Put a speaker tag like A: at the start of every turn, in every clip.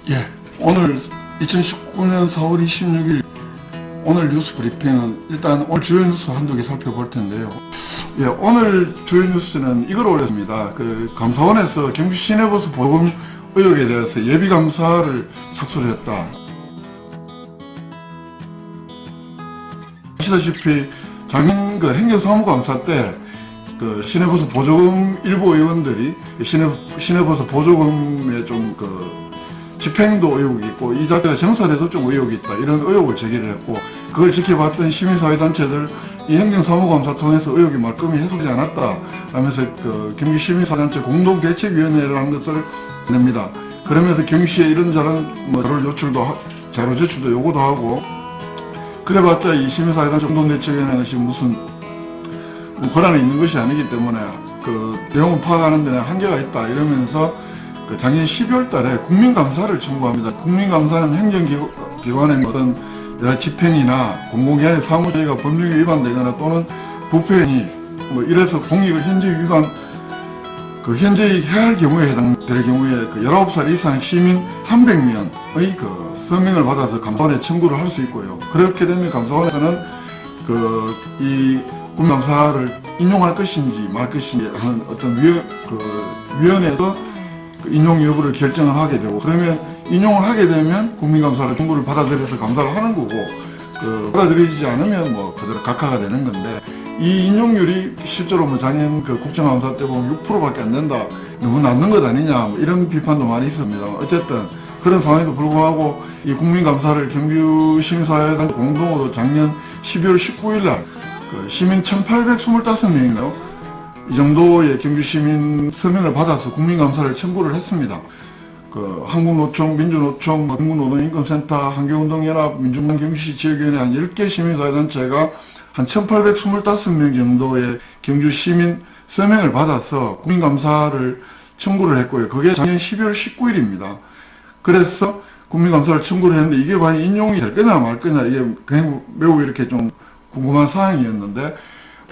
A: 예, 오늘 2019년 4월 26일 오늘 뉴스 브리핑은 일단 오늘 주요 뉴스 한두 개 살펴볼 텐데요. 예, 오늘 주요 뉴스는 이걸 올렸습니다. 감사원에서 경주 시내버스 보조금 의혹에 대해서 예비감사를 착수를 했다. 아시다시피 작년 행정사무감사 때 시내버스 보조금 일부 의원들이 시내버스 보조금에 좀 집행도 의혹이 있고 이 자체가 정설에도 좀 의혹이 있다 이런 의혹을 제기를 했고, 그걸 지켜봤던 시민사회단체들 이 행정사무감사 통해서 의혹이 말끔히 해소되지 않았다 하면서 경기 시민사회단체 공동대책위원회라는 것을 냅니다. 그러면서 경기시에 이런저런 자료 제출도 요구도 하고, 그래봤자 이 시민사회단체 공동대책위원회는 지금 무슨 권한이 있는 것이 아니기 때문에 내용을 파악하는 데는 한계가 있다 이러면서 작년 12월 달에 국민감사를 청구합니다. 국민감사는 행정기관의 어떤 여러 집행이나 공공기관의 사무처리가 법률에 위반되거나 또는 부패행위 이래서 공익을 현저히 위반 현저히 해야 할 경우에 해당될 경우에 19살 이상 시민 300명의 서명을 받아서 감사원에 청구를 할 수 있고요. 그렇게 되면 감사원에서는 이 국민감사를 인용할 것인지 말 것인지 하는 어떤 위원회에서 인용 여부를 결정을 하게 되고, 그러면 인용을 하게 되면 국민감사를 청구를 받아들여서 감사를 하는 거고, 받아들이지 않으면 그대로 각하가 되는 건데, 이 인용률이 실제로 작년 국정감사 때 보면 6%밖에 안 된다, 너무 낮는 것 아니냐 이런 비판도 많이 있습니다. 어쨌든 그런 상황에도 불구하고 이 국민감사를 경주시민사회단 공동으로 작년 12월 19일 날 시민 1825명인가요? 이 정도의 경주시민 서명을 받아서 국민감사를 청구를 했습니다. 한국노총, 민주노총, 한국노동인권센터, 한국운동연합, 민중당 경주시 지역위원회 한 10개 시민사회단체가 한 1825명 정도의 경주시민 서명을 받아서 국민감사를 청구를 했고요. 그게 작년 12월 19일입니다. 그래서 국민감사를 청구를 했는데 이게 과연 인용이 될 거냐 말 거냐 이게 매우 이렇게 좀 궁금한 사항이었는데,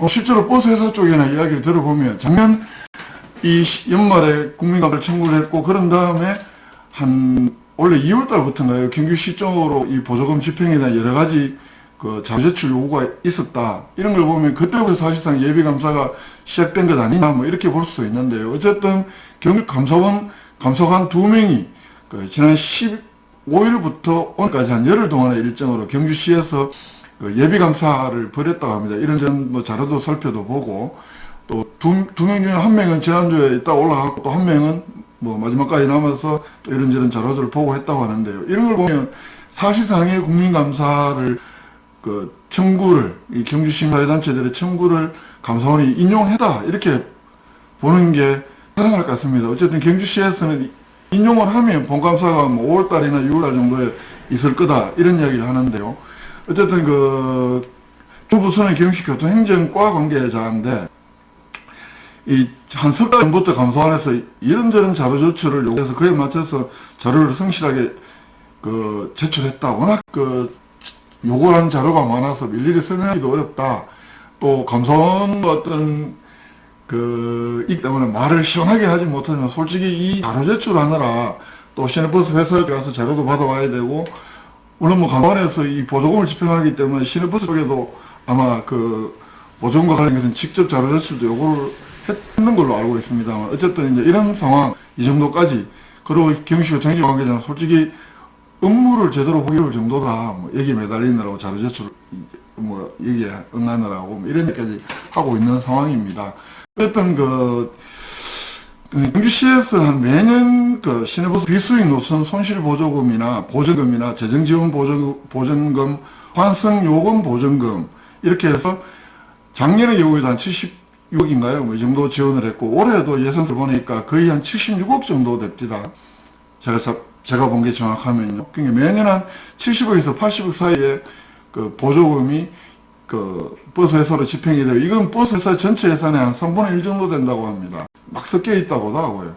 A: 실제로 버스회사 쪽이나 이야기를 들어보면 작년 이 연말에 국민감사를 청구를 했고, 그런 다음에 원래 2월 달부터인가요? 경주시 쪽으로 이 보조금 집행에 대한 여러 가지 자료 제출 요구가 있었다. 이런 걸 보면 그때부터 사실상 예비감사가 시작된 것 아니냐 이렇게 볼 수 있는데요. 어쨌든 경주 감사관 2명이 지난 15일부터 오늘까지 한 열흘 동안의 일정으로 경주시에서 예비감사를 벌였다고 합니다. 이런저런 자료도 살펴도 보고, 또 두 명 중에 한 명은 지난주에 있다 올라갔고 또 한 명은 마지막까지 남아서 또 이런저런 자료들을 보고 했다고 하는데요. 이런 걸 보면 사실상의 국민감사를 청구를 이 경주시민사회단체들의 청구를 감사원이 인용했다 이렇게 보는 게 타당할 것 같습니다. 어쨌든 경주시에서는 인용을 하면 본감사가 5월달이나 6월달 정도에 있을 거다 이런 이야기를 하는데요. 어쨌든 주부서는 경주시 교통행정과 관계자인데 한 석 달 전부터 감사원에서 이런저런 자료 제출을 요구해서 그에 맞춰서 자료를 성실하게 제출했다. 워낙 요구하는 자료가 많아서 일일이 설명하기도 어렵다. 또 감사원 이 때문에 말을 시원하게 하지 못하면 솔직히 이 자료 제출하느라 또 시내버스 회사에 가서 자료도 받아와야 되고, 물론 감사원에서 이 보조금을 집행하기 때문에 시내버스 쪽에도 아마 보조금과 관련해서는 직접 자료 제출도 요구를 했는 걸로 알고 있습니다만, 어쨌든 이제 이런 상황 이 정도까지, 그리고 경주시 교통행정 관계자는 솔직히 업무를 제대로 하기 어려울 정도다. 여기 매달리느라고 자료 제출 여기에 응하느라고 이런 얘기까지 하고 있는 상황입니다. 어쨌든 경주시에서 매년 시내버스 비수익 노선 손실보조금이나 보전금이나 재정지원 보전금, 환승요금 보전금 이렇게 해서 작년의 경우에도 한 76억인가요? 이 정도 지원을 했고, 올해도 예산을 보니까 거의 한 76억 정도 됩니다. 제가 본 게 정확하면요. 그러니까 매년 한 70억에서 80억 사이에 보조금이 버스 회사로 집행이 되고, 이건 버스 회사 전체 예산의 한 3분의 1 정도 된다고 합니다. 막 섞여 있다고도 하고요.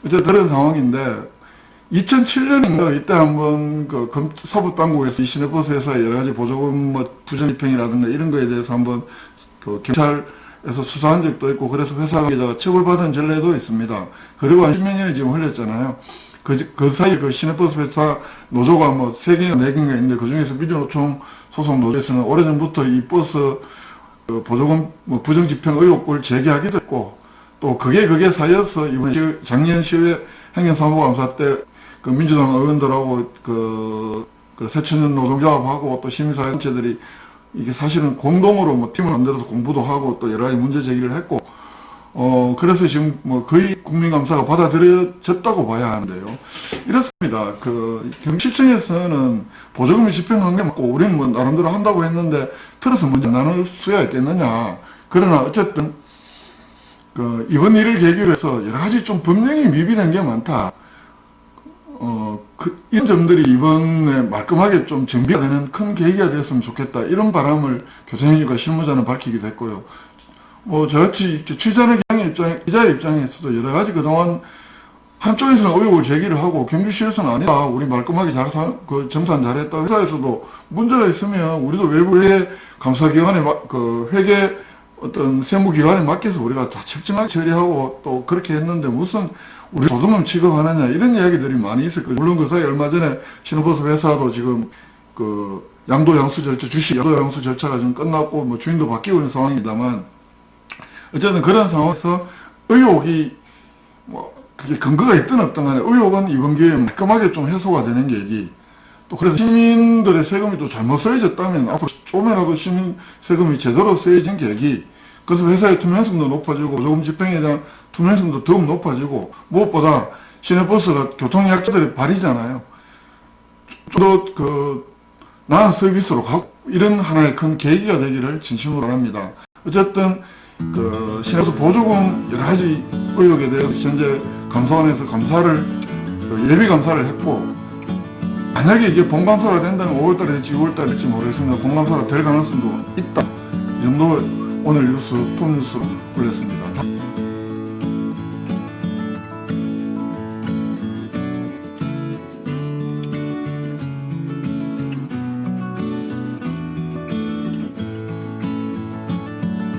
A: 어쨌든 그런 상황인데, 2007년인가 이때 한번 사법당국에서 이 시내버스 회사의 여러 가지 보조금 부정 집행이라든가 이런 거에 대해서 한번 경찰에 에서 수사한 적도 있고 그래서 회사 관계자가 처벌받은 전례도 있습니다. 그리고 한 10몇 년이 지금 흘렸잖아요. 그 사이에 그 시내버스 회사 노조가 뭐 3개인가 4개인가 있는데 그 중에서 민주노총 소속 노조에서는 오래전부터 이 버스 그 보조금 뭐 부정집행 의혹을 제기하기도 했고 또 그게 사이여서 이번에 작년 10회 행정사무감사 때 그 민주당 의원들하고 그 새천년 노동조합하고 또 시민사회단체들이 이게 사실은 공동으로 뭐 팀을 만들어서 공부도 하고 또 여러 가지 문제 제기를 했고 그래서 지금 뭐 거의 국민감사가 받아들여졌다고 봐야 하는데요. 이렇습니다. 그 경찰청에서는 보조금이 집행한 게 맞고 우리는 뭐 나름대로 한다고 했는데 틀어서 문제 나눌 수야 있겠느냐. 그러나 어쨌든 그 이번 일을 계기로 해서 여러 가지 좀 분명히 미비된 게 많다. 이런 점들이 이번에 말끔하게 좀 정비가 되는 큰 계기가 됐으면 좋겠다. 이런 바람을 교통행위과 실무자는 밝히기도 했고요. 뭐 저같이 취재하는 기자의 입장에서도 여러 가지 그동안 한쪽에서는 의혹을 제기를 하고 경주시에서는 아니다. 우리 말끔하게 정산 잘했다. 회사에서도 문제가 있으면 우리도 외부의 감사기관에 그 회계 어떤 세무기관에 맡겨서 우리가 다 철저하게 처리하고 또 그렇게 했는데 무슨 우리 도둑놈 취급하느냐 이런 이야기들이 많이 있을 거예요. 물론 그 사이 얼마 전에 신호버스 회사도 지금 그 양도양수 절차, 주식 양도양수 절차가 좀 끝났고 뭐 주인도 바뀌고 있는 상황입니다만 어쨌든 그런 상황에서 의혹이 뭐 그게 근거가 있든 없든 간에 의혹은 이번 기회에 깔끔하게 좀 해소가 되는 계기 또 그래서 시민들의 세금이 또 잘못 쓰여졌다면 앞으로 조금이라도 시민 세금이 제대로 쓰여진 계기 그래서 회사의 투명성도 높아지고 보조금 집행에 대한 투명성도 더욱 높아지고 무엇보다 시내버스가 교통약자들의 발이잖아요. 좀 더 그 나은 서비스로 가고 이런 하나의 큰 계기가 되기를 진심으로 바랍니다. 어쨌든 그 시내버스 보조금 여러 가지 의혹에 대해서 현재 감사원에서 감사를 예비 감사를 했고 만약에 이게 본감사가 된다면 5월달에 될지 6월달에 될지 모르겠습니다. 본감사가 될 가능성도 있다. 이 정도 오늘 뉴스 톱뉴스로 올렸습니다.